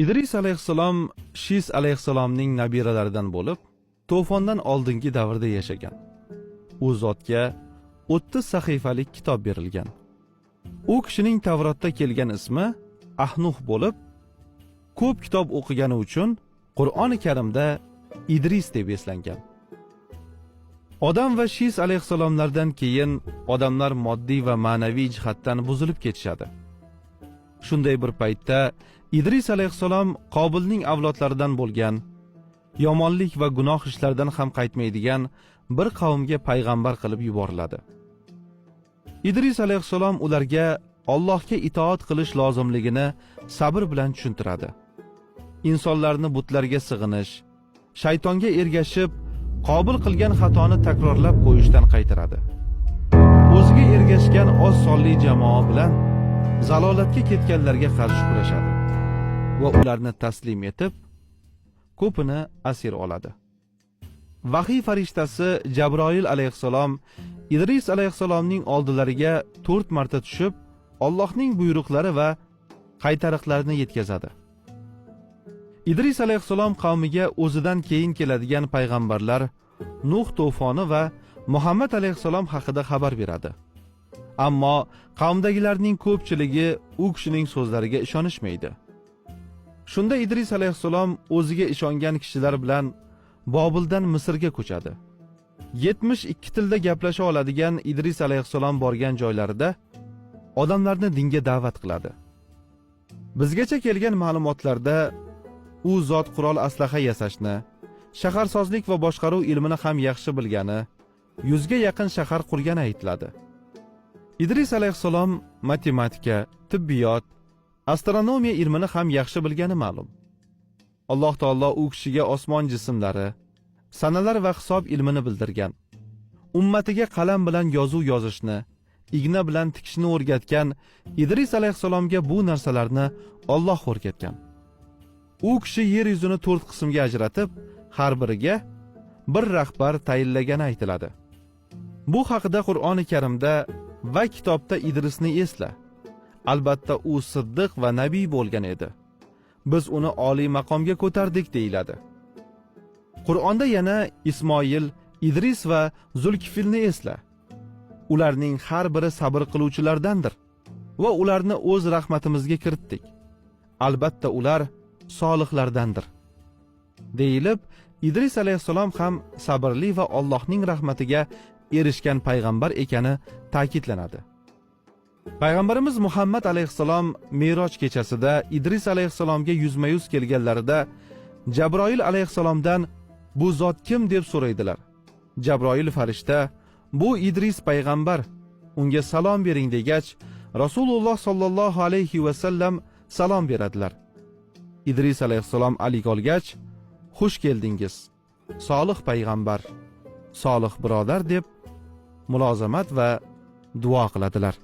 Idris alayhissalom Shis alayhissalomning nabiralaridan bo'lib, to'fondan oldingi davrda yashagan. U zotga 30 sahifalik kitob berilgan. U kishining Tavrotda kelgan ismi Ahnuh bo'lib, ko'p kitob o'qigani uchun Qur'oni Karimda Idris deb eslangan. Odam va Shis alayhissalomlardan keyin odamlar moddiy va ma'naviy jihatdan buzilib ketishadi. Shunday bir paytda Idris alayhissalom Qobilning avlodlaridan bo'lgan, yomonlik va gunoh ishlardan ham qaytmaydigan bir qavmga payg'ambar qilib yuboriladi. Idris alayhissalom ularga Allohga itoat qilish lozimligini sabr bilan tushuntiradi. Insonlarni butlarga sig'inish, shaytonga ergashib, Qobil qilgan xatoni takrorlab qo'yishdan qaytaradi. O'ziga ergashgan oz sonli jamoa bilan zalolatga ketganlarga qarshi kurashadi va ularni taslim etib, ko'pini asir oladi. Vahiy farishtasi Jabroil alayhissalom Idris alayhissalomning oldilariga 4 marta tushib, Allohning buyruqlari va qaytariqlarini yetkazadi. Idris alayhissalom qavmiga o'zidan keyin keladigan payg'ambarlar Nuh to'foni va Muhammad alayhissalom haqida xabar beradi. Ammo qavmdagilarning ko'pchiligi u kishining so'zlariga ishonishmaydi. Shunda Idris alayhissalom o'ziga ishongan kishilar bilan Bobildan Misrga ko'chadi. 72 tilda gaplasha oladigan Idris alayhissalom borgan joylarida odamlarni dinga da'vat qiladi. Bizgacha kelgan ma'lumotlarda u zot qurol aslaha yasashni, shaharsozlik va boshqaruv ilmini ham yaxshi bilgani, 100 ga yaqin shahar qurgani aytiladi. Idris alayhissalom matematika, tibbiyot, astronomiya ilmini ham yaxshi bilgani ma'lum. Alloh taolo u kishiga osmon jismlari, sanalar va hisob ilmini bildirgan. Ummatiga qalam bilan yozuv yozishni, igna bilan tikishni o'rgatgan Idris alayhissalomga bu narsalarni Alloh o'rgatgan. U kishi yer yuzini 4 qismga ajratib, har biriga bir rahbar tayinlagani aytiladi. Bu haqida Qur'oni Karimda va kitobda Idrisni esla. Albatta u siddiq va nabiy bo'lgan edi. Biz uni oliy maqomga ko'tardik deyiladi. Qur'onda yana Ismoil, Idris va Zulkifilni esla. Ularning har biri sabr qiluvchilardandir va ularni o'z rahmatimizga kiritdik. Albatta ular solihlardandir. Deyilib, Idris alayhissalom ham sabrli va Allohning rahmatiga erishgan payg'ambar ekani ta'kidlanadi. Payg'ambarimiz Muhammad alayhissalom Me'roj kechasida Idris alayhissalomga yuzma-yuz kelganlarida Jabroil alayhissalomdan bu zot kim deb so'raydilar. Jabroil farishta bu Idris payg'ambar, unga salom bering degach, Rasululloh sallallohu alayhi va sallam salom beradilar. Idris alayhissalom alik olgach, xush keldingiz, solih payg'ambar, solih birodar deb mulozamat va duo qiladilar.